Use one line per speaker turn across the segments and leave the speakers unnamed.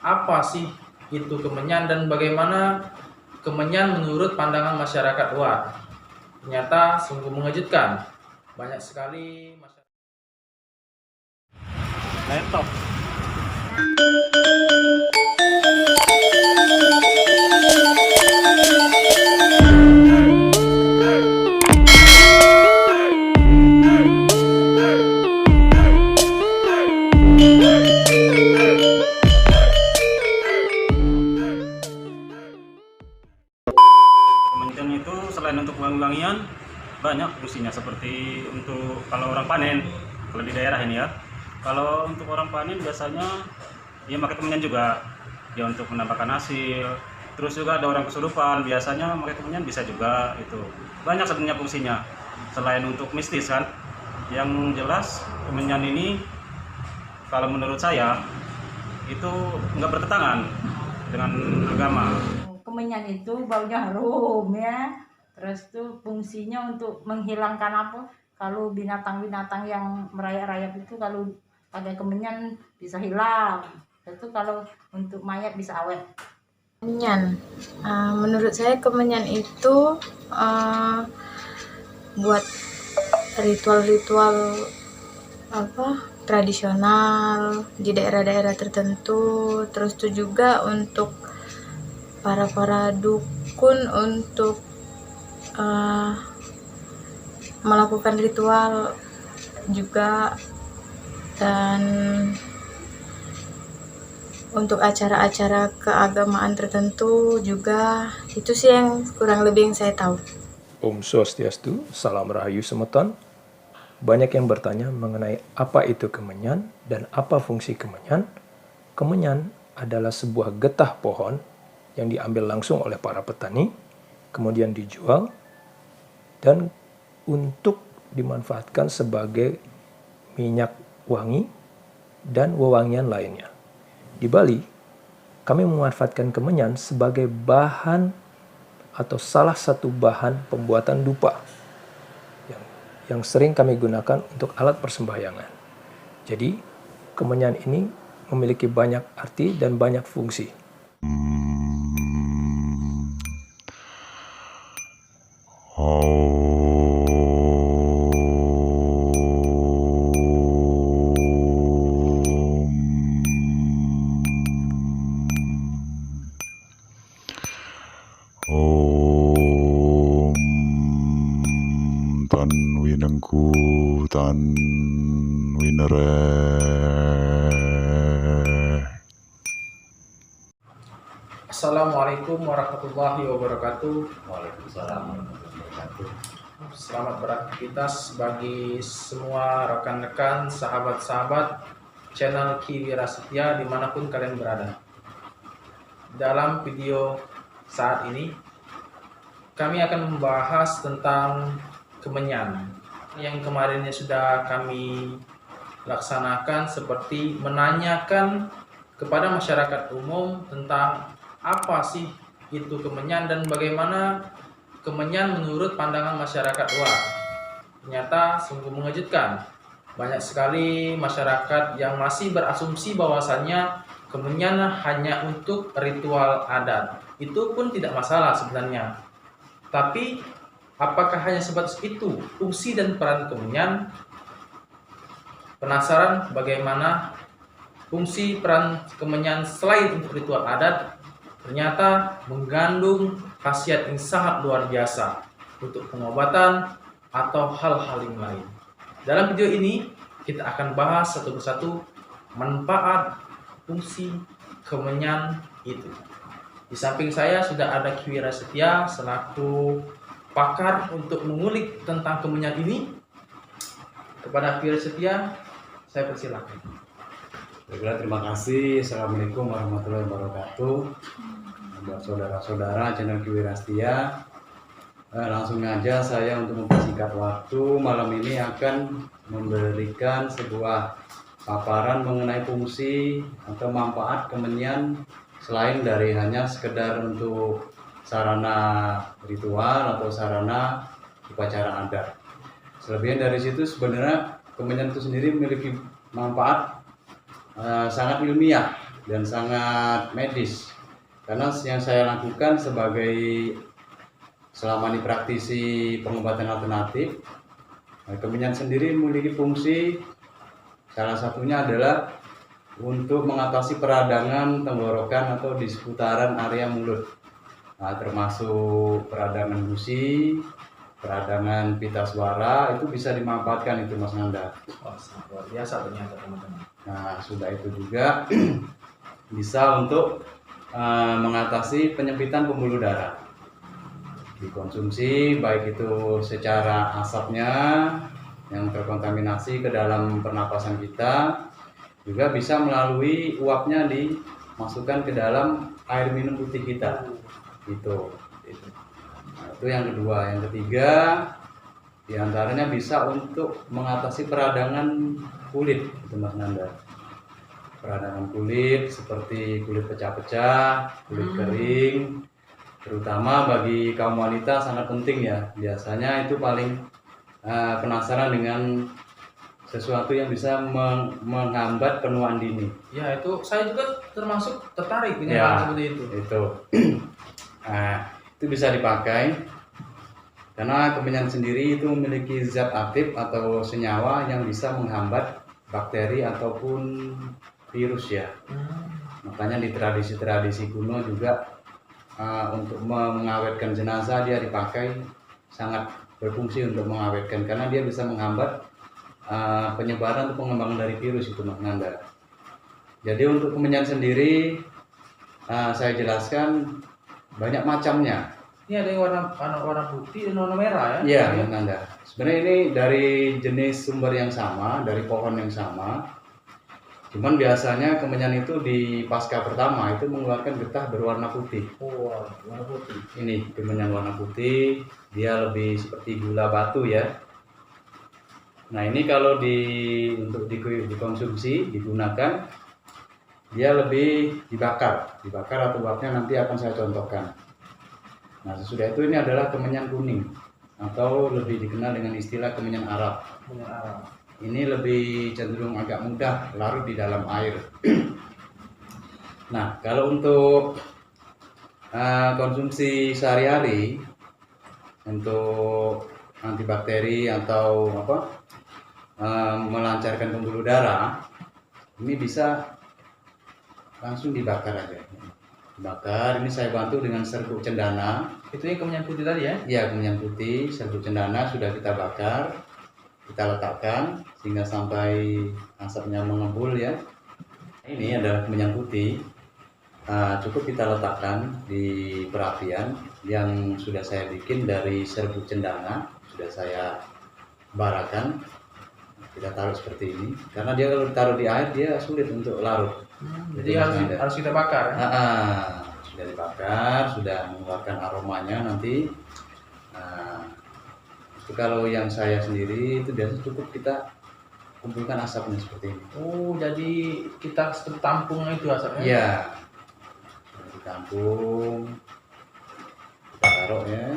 apa sih itu kemenyan dan bagaimana kemenyan menurut pandangan masyarakat luar. Ternyata sungguh mengejutkan. Banyak sekali masyarakat.
Laptop. Kementerian itu selain untuk wangi-wangian banyak fungsinya, seperti untuk kalau orang panen, kalau di daerah ini ya. Kalau untuk orang panen biasanya dia pakai kemenyan juga, dia untuk menambahkan hasil. Terus juga ada orang kesurupan, biasanya pakai kemenyan bisa juga itu. Banyak sebenarnya fungsinya. Selain untuk mistis kan, yang jelas kemenyan ini kalau menurut saya itu nggak bertentangan dengan agama.
Kemenyan itu baunya harum ya, terus tuh fungsinya untuk menghilangkan apa, kalau binatang-binatang yang merayap-rayap itu kalau pakai kemenyan bisa hilang, itu kalau untuk mayat bisa awet.
Kemenyan, menurut saya kemenyan itu buat ritual-ritual tradisional di daerah-daerah tertentu. Terus itu juga untuk para dukun untuk melakukan ritual juga, dan untuk acara-acara keagamaan tertentu juga. Itu sih yang kurang lebih yang saya tahu.
Om Swastiastu, salam rahayu semeton. Banyak yang bertanya mengenai apa itu kemenyan dan apa fungsi kemenyan. Kemenyan adalah sebuah getah pohon yang diambil langsung oleh para petani, kemudian dijual, dan untuk dimanfaatkan sebagai minyak wangi dan wewangian lainnya. Di Bali, kami memanfaatkan kemenyan sebagai bahan atau salah satu bahan pembuatan dupa yang sering kami gunakan untuk alat persembahyangan. Jadi, kemenyan ini memiliki banyak arti dan banyak fungsi.
Tan winengku tan winereh.
Assalamualaikum warahmatullahi wabarakatuh.
Waalaikumsalam warahmatullahi wabarakatuh.
Selamat beraktivitas bagi semua rekan-rekan, sahabat-sahabat channel Ki Wira Setia dimanapun kalian berada. Dalam video saat ini, kami akan membahas tentang kemenyan. Yang kemarinnya sudah kami laksanakan seperti menanyakan kepada masyarakat umum tentang apa sih itu kemenyan dan bagaimana kemenyan menurut pandangan masyarakat luar. Ternyata sungguh mengejutkan. Banyak sekali masyarakat yang masih berasumsi bahwasannya kemenyan hanya untuk ritual adat. Itu pun tidak masalah sebenarnya. Tapi apakah hanya sebatas itu fungsi dan peran kemenyan? Penasaran bagaimana fungsi peran kemenyan selain untuk ritual adat? Ternyata mengandung khasiat yang sangat luar biasa untuk pengobatan atau hal-hal yang lain. Dalam video ini kita akan bahas satu persatu manfaat fungsi kemenyan itu. Di samping saya sudah ada Ki Wira Setia selaku pakar untuk mengulik tentang kemenyan ini. Kepada Ki Wira Setia, saya persilakan.
Baiklah, terima kasih. Assalamualaikum warahmatullahi wabarakatuh. Buat saudara-saudara channel Ki Wira Setia, langsung aja saya untuk mempersingkat waktu malam ini akan memberikan sebuah paparan mengenai fungsi atau manfaat kemenyan selain dari hanya sekedar untuk sarana ritual atau sarana upacara adat. Selebihnya dari situ sebenarnya kemenyan itu sendiri memiliki manfaat sangat ilmiah
dan sangat medis. Karena yang saya lakukan selama ini praktisi pengobatan alternatif, kemenyan sendiri memiliki fungsi salah satunya adalah untuk mengatasi peradangan tenggorokan atau di seputaran area mulut. Nah, termasuk peradangan gusi, peradangan pita suara, itu bisa dimanfaatkan itu Mas Nanda.
Wah, sangat luar biasa ternyata teman-teman.
Nah, sudah itu juga bisa untuk mengatasi penyempitan pembuluh darah. Dikonsumsi baik itu secara asapnya yang terkontaminasi ke dalam pernapasan kita, juga bisa melalui uapnya dimasukkan ke dalam air minum putih kita. Itu. Nah, itu yang kedua. Yang ketiga, diantaranya bisa untuk mengatasi peradangan kulit, itu Mas Nanda. Peradangan kulit seperti kulit pecah-pecah, kulit kering, terutama bagi kaum wanita sangat penting ya. Biasanya itu paling penasaran dengan sesuatu yang bisa menghambat penuaan dini.
Ya, itu saya juga termasuk tertarik dengan
Ya,
hal seperti itu.
Nah, itu bisa dipakai karena kemenyan sendiri itu memiliki zat aktif atau senyawa yang bisa menghambat bakteri ataupun virus ya. Makanya di tradisi-tradisi kuno juga untuk mengawetkan jenazah dia dipakai, sangat berfungsi untuk mengawetkan karena dia bisa menghambat penyebaran atau pengembangan dari virus itu Mas Nanda. Jadi untuk kemenyan sendiri saya jelaskan banyak macamnya.
Ini ada yang warna putih dan warna merah ya?
Iya Mas Nanda. Sebenarnya ini dari jenis sumber yang sama, dari pohon yang sama. Cuman biasanya kemenyan itu di pasca pertama itu mengeluarkan getah berwarna putih.
Oh, warna putih.
Ini kemenyan warna putih, dia lebih seperti gula batu ya. Nah ini kalau untuk dikonsumsi, digunakan, dia lebih dibakar atau uapnya nanti akan saya contohkan. Nah sesudah itu ini adalah kemenyan kuning atau lebih dikenal dengan istilah kemenyan Arab.
Kemenyan Arab.
Ini lebih cenderung agak mudah larut di dalam air. Nah kalau untuk konsumsi sehari-hari untuk antibakteri atau melancarkan pembuluh darah, ini bisa langsung dibakar aja. Bakar, ini saya bantu dengan serbuk cendana.
Itu yang kemenyan putih tadi ya?
Iya, kemenyan putih, serbuk cendana sudah kita bakar, kita letakkan sehingga sampai asapnya mengembul ya. Ini adalah kemenyan putih. Cukup kita letakkan di perapian yang sudah saya bikin dari serbuk cendana, sudah saya barakan. Kita taruh seperti ini, karena dia kalau ditaruh di air dia sulit untuk larut.
Jadi harus kita bakar ya?
Sudah dibakar, sudah mengeluarkan aromanya nanti. Itu kalau yang saya sendiri itu biasa cukup kita kumpulkan asapnya seperti ini.
Oh, jadi kita tampung itu asapnya?
Iya, sudah ditampung, kita taruh ya.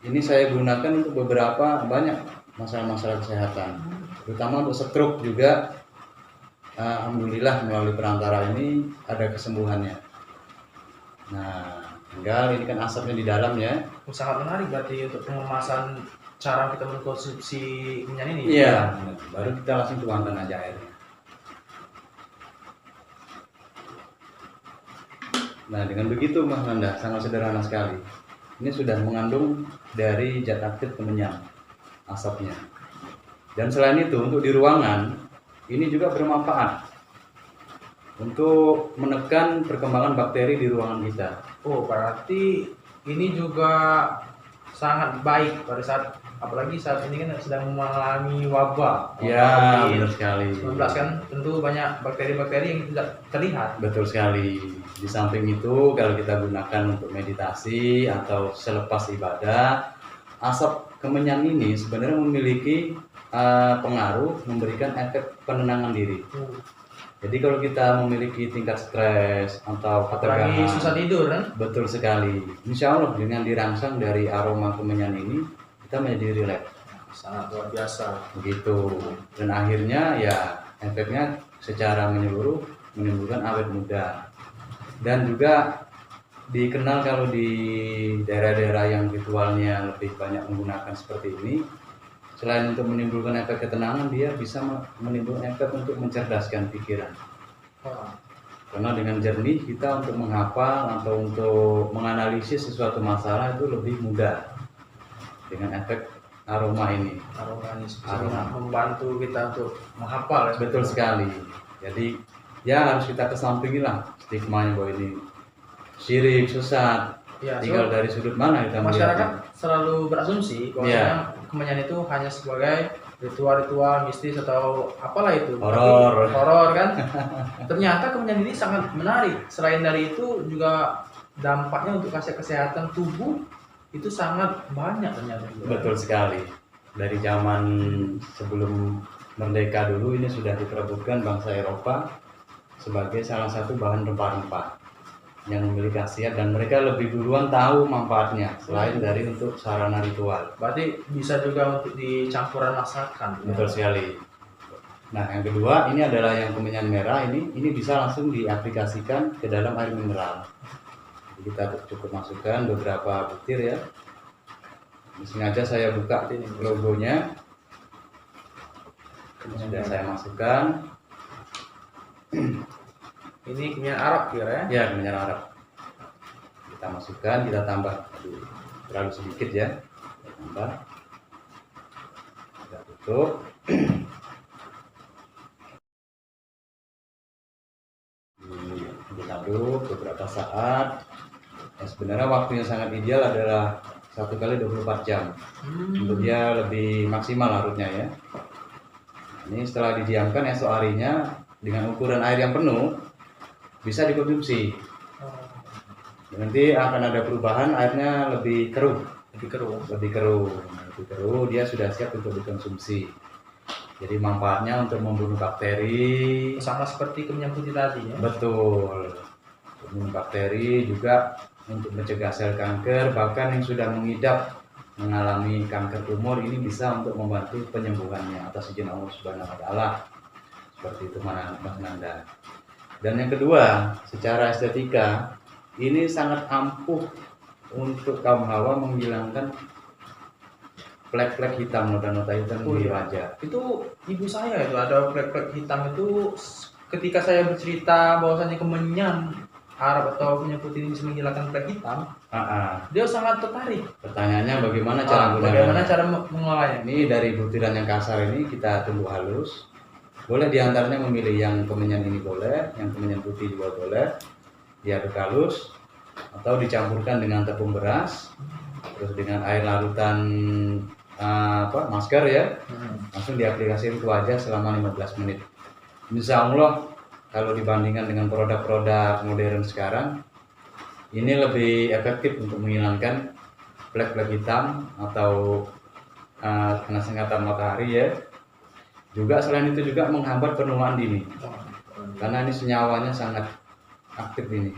Ini saya gunakan untuk banyak masalah-masalah kesehatan, terutama untuk stroke juga. Alhamdulillah melalui perantara ini ada kesembuhannya. Nah, tinggal ini kan asapnya di dalam ya.
Sangat menarik berarti untuk pengemasan cara kita mengkonsumsi kemenyan ini.
Iya, baru kita langsung tuangkan aja airnya. Nah, dengan begitu Mas Nanda, sangat sederhana sekali. Ini sudah mengandung dari zat aktif kemenyan, asapnya. Dan selain itu untuk di ruangan ini juga bermanfaat untuk menekan perkembangan bakteri di ruangan kita.
Oh, berarti ini juga sangat baik pada saat, apalagi saat ini kan sedang mengalami wabah.
Ya, benar sekali.
19 kan, tentu banyak bakteri-bakteri yang tidak terlihat.
Betul sekali. Di samping itu kalau kita gunakan untuk meditasi atau selepas ibadah, asap kemenyan ini sebenarnya memiliki pengaruh memberikan efek penenangan diri. Jadi kalau kita memiliki tingkat stres atau
Apalagi
ketegangan,
susah tidur kan?
betul sekali. Insya Allah dengan dirangsang dari aroma kemenyan ini kita menjadi rileks.
Sangat luar biasa.
Begitu. Dan akhirnya ya efeknya secara menyeluruh menimbulkan awet muda. Dan juga dikenal kalau di daerah-daerah yang ritualnya lebih banyak menggunakan seperti ini, selain untuk menimbulkan efek ketenangan, dia bisa menimbulkan efek untuk mencerdaskan pikiran. Karena dengan jernih kita untuk menghafal atau untuk menganalisis sesuatu masalah itu lebih mudah dengan efek aroma ini.
Aroma ini sangat membantu kita untuk menghafal ya.
Betul sekali. Jadi ya harus kita kesampingin lah stigmanya bahwa ini syirik, sesat.
Ya,
Tinggal dari sudut mana kita
masyarakat
melihatnya.
selalu berasumsi bahwa kemenyan itu hanya sebagai ritual-ritual mistis atau apalah itu.
Horor.
Tapi, horor kan. Ternyata kemenyan ini sangat menarik. Selain dari itu juga dampaknya untuk kesehatan tubuh itu sangat banyak ternyata.
Betul sekali. Dari zaman sebelum merdeka dulu ini sudah diperebutkan bangsa Eropa sebagai salah satu bahan rempah-rempah yang memiliki khasiat, dan mereka lebih duluan tahu manfaatnya selain dari untuk sarana ritual.
Berarti bisa juga untuk dicampuran masakan.
Betul sekali. Nah, yang kedua ini adalah yang kemenyan merah, ini bisa langsung diaplikasikan ke dalam air mineral. Jadi kita cukup masukkan beberapa butir ya. Ini sengaja saya buka logonya. Ini sudah saya masukkan.
Ini kemenyan Arab kira ya?
Ya, kemenyan Arab. Kita masukkan, kita tambah. Aduh, terlalu sedikit ya. Kita tambah. Kita tutup. Diaduk beberapa saat. Nah, sebenarnya waktu yang sangat ideal adalah 1 kali 24 jam. Untuk dia lebih maksimal larutnya ya. Ini setelah didiamkan esok harinya dengan ukuran air yang penuh bisa dikonsumsi. Nanti akan ada perubahan, airnya lebih keruh. Lebih keruh, dia sudah siap untuk dikonsumsi. Jadi manfaatnya untuk membunuh bakteri.
Sama seperti kemenyan putih tadi ya?
Betul. Membunuh bakteri, juga untuk mencegah sel kanker, bahkan yang sudah mengidap mengalami kanker tumor ini bisa untuk membantu penyembuhannya atas izin Allah Subhanahu wa taala. Seperti itu Mas Nanda. Dan yang kedua, secara estetika ini sangat ampuh untuk kaum hawa menghilangkan plek-plek hitam, noda-noda hitam di wajah.
Itu ibu saya itu ada plek-plek hitam itu ketika saya bercerita bahwasanya kemenyan Arab atau kemenyan putih ini bisa menghilangkan plek hitam, dia sangat tertarik.
Pertanyaannya bagaimana cara
mengolahnya?
Ini dari butiran yang kasar ini kita tumbuk halus. Boleh diantaranya memilih yang kemenyan ini boleh, yang kemenyan putih juga boleh. Diaduk halus atau dicampurkan dengan tepung beras, terus dengan air larutan masker ya, langsung diaplikasikan ke wajah selama 15 menit. Insya Allah kalau dibandingkan dengan produk-produk modern sekarang, ini lebih efektif untuk menghilangkan plek-plek hitam atau kena sengatan matahari ya. Juga selain itu juga menghambat penuaan dini, karena ini senyawanya sangat aktif ini,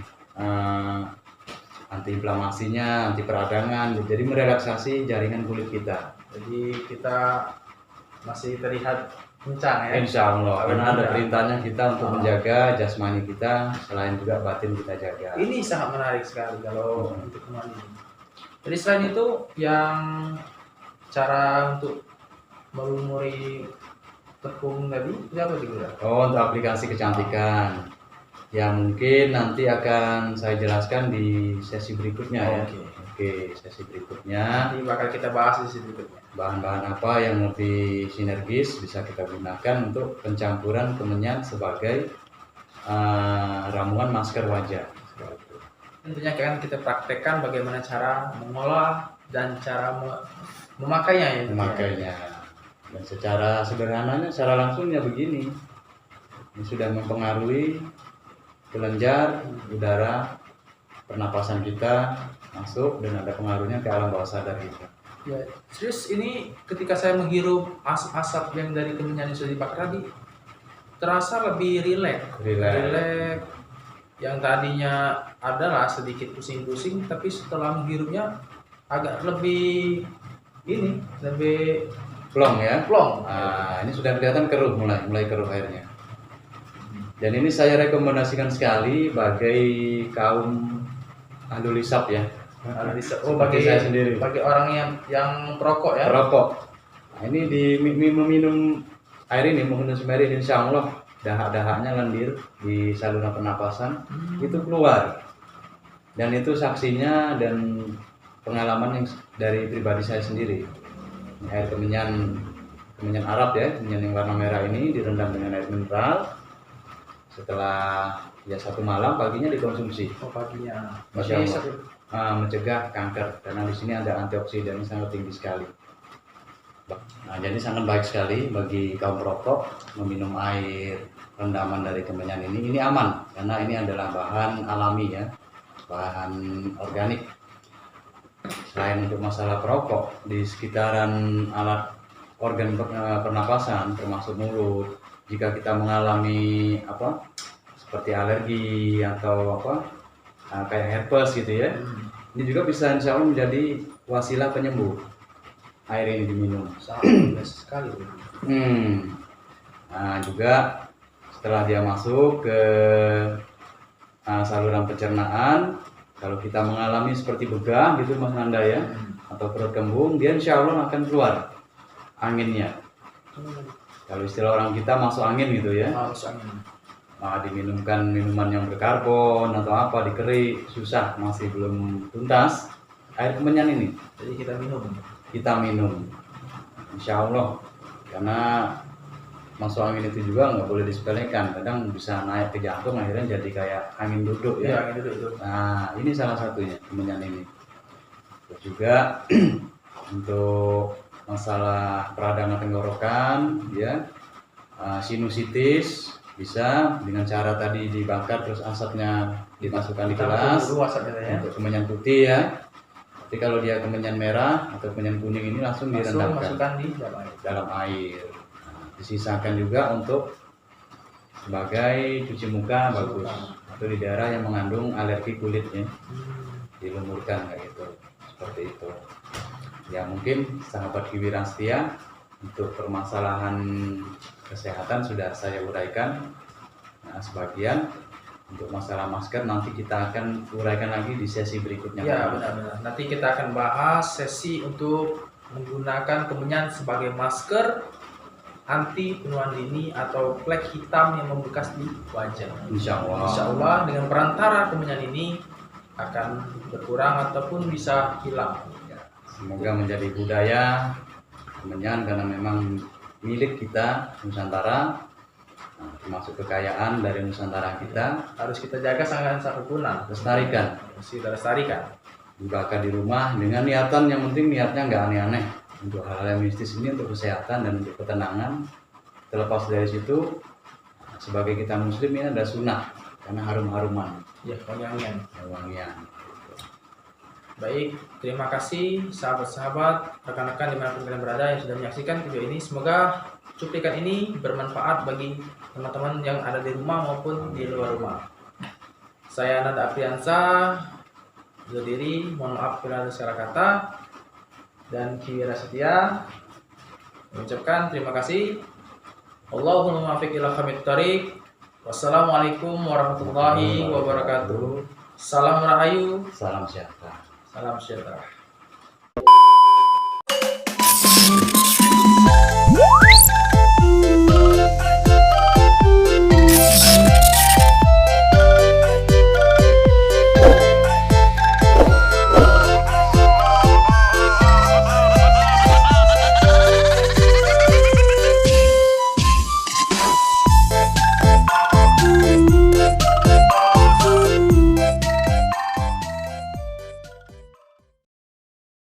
anti inflamasinya, anti peradangan, jadi merelaksasi jaringan kulit kita.
Jadi kita masih terlihat kencang ya?
Insya Allah, karena ada perintahnya kita untuk menjaga jasmani kita, selain juga batin kita jaga.
Ini sangat menarik sekali kalau untuk teman ini. Jadi selain itu yang cara untuk melumuri tepung tadi itu apa juga?
Oh, untuk aplikasi kecantikan yang mungkin nanti akan saya jelaskan di sesi berikutnya ya. Oke, sesi berikutnya
nanti bakal kita bahas di sesi berikutnya.
Bahan-bahan apa yang lebih sinergis bisa kita gunakan untuk pencampuran kemenyan sebagai ramuan masker wajah.
Tentunya kan kita praktekkan bagaimana cara mengolah dan cara memakainya ya.
Memakainya. Dan secara sederhananya, secara langsungnya begini, ini sudah mempengaruhi kelenjar udara pernapasan kita masuk dan ada pengaruhnya ke alam bawah sadar kita.
Ya, serius ini ketika saya menghirup asap yang dari kemenyan yang sudah dibakar tadi, terasa lebih rileks. Yang tadinya adalah sedikit pusing-pusing, tapi setelah menghirupnya agak lebih
plong ya.
Plong.
Ini sudah kelihatan keruh, mulai keruh airnya. Dan ini saya rekomendasikan sekali bagi kaum ahlul hisab ya.
Oh, bagi
Seperti saya sendiri.
bagi orang yang perokok ya.
Perokok. Nah, ini meminum air ini, mengkonsumsi air ini, insya Allah dahak-dahaknya lendir di saluran pernapasan itu keluar. Dan itu saksinya dan pengalaman yang dari pribadi saya sendiri. Ini air kemenyan Arab ya, kemenyan yang warna merah ini direndam dengan air mineral. Setelah ya 1 malam, paginya dikonsumsi.
Oh, paginya.
Masya
Jadi
Allah. Mencegah kanker karena di sini ada antioksidan yang sangat tinggi sekali. Nah, jadi sangat baik sekali bagi kaum perokok meminum air rendaman dari kemenyan ini. Ini aman karena ini adalah bahan alami ya, bahan organik. Selain untuk masalah perokok, di sekitaran alat organ pernapasan termasuk mulut, jika kita mengalami seperti alergi atau kayak herpes gitu ya, ini juga bisa insya Allah menjadi wasilah penyembuh. Air ini diminum
sangat sekali.
Nah, juga setelah dia masuk ke saluran pencernaan, kalau kita mengalami seperti begah gitu Mas Nanda ya, atau perut kembung, dia insya Allah akan keluar anginnya. Kalau istilah orang kita masuk angin gitu ya.
Masuk angin.
Diminumkan minuman yang berkarbon atau apa, dikerik, susah, masih belum tuntas, air kemenyan ini
Jadi kita minum.
insya Allah, karena masuk angin itu juga nggak boleh disepelekan, kadang bisa naik ke jantung, akhirnya jadi kayak angin duduk ya.
Iya, angin duduk itu.
Nah, ini salah satunya kemenyan ini. Terus juga untuk masalah peradangan tenggorokan ya, sinusitis, bisa dengan cara tadi dibakar terus asapnya dimasukkan di gelas untuk kemenyan putih ya. Tapi kalau dia kemenyan merah atau kemenyan kuning ini langsung direndamkan
masukkan di
dalam air. Disisakan juga untuk sebagai cuci muka bagus, atau di daerah yang mengandung alergi kulitnya dilumurkan kayak gitu, seperti itu ya. Mungkin sahabat Kiwira Setia, untuk permasalahan kesehatan sudah saya uraikan. Nah, sebagian untuk masalah masker nanti kita akan uraikan lagi di sesi berikutnya.
Ya, benar-benar. Nanti kita akan bahas sesi untuk menggunakan kemenyan sebagai masker anti penuaan dini atau flek hitam yang membekas di wajah.
Insya Allah.
Insya Allah dengan perantara kemenyan ini akan berkurang ataupun bisa hilang.
Semoga menjadi budaya kemenyan, karena memang milik kita Nusantara, termasuk kekayaan dari Nusantara kita,
Harus kita jaga sangat sempurna.
lestarikan,
Kita lestarikan.
dibakar di rumah dengan niatan, yang penting niatnya nggak aneh-aneh. Untuk hal-hal yang mistis ini untuk kesehatan dan untuk ketenangan. Terlepas dari situ, sebagai kita muslim ini ada sunnah karena harum-haruman,
Ya, wangian.
wangian.
Baik, terima kasih sahabat-sahabat, rekan-rekan dimanapun kalian berada yang sudah menyaksikan video ini. Semoga cuplikan ini bermanfaat bagi teman-teman yang ada di rumah maupun di luar rumah. Saya Nanda Apriansa, undur diri, mohon maaf bila ada salah kata, dan Kiwira Setia mengucapkan terima kasih. Allahumma muwaffiq ila aqwamit thoriq. Wassalamualaikum warahmatullahi wabarakatuh. Salam Rahayu,
Salam sejahtera.
salam sejahtera.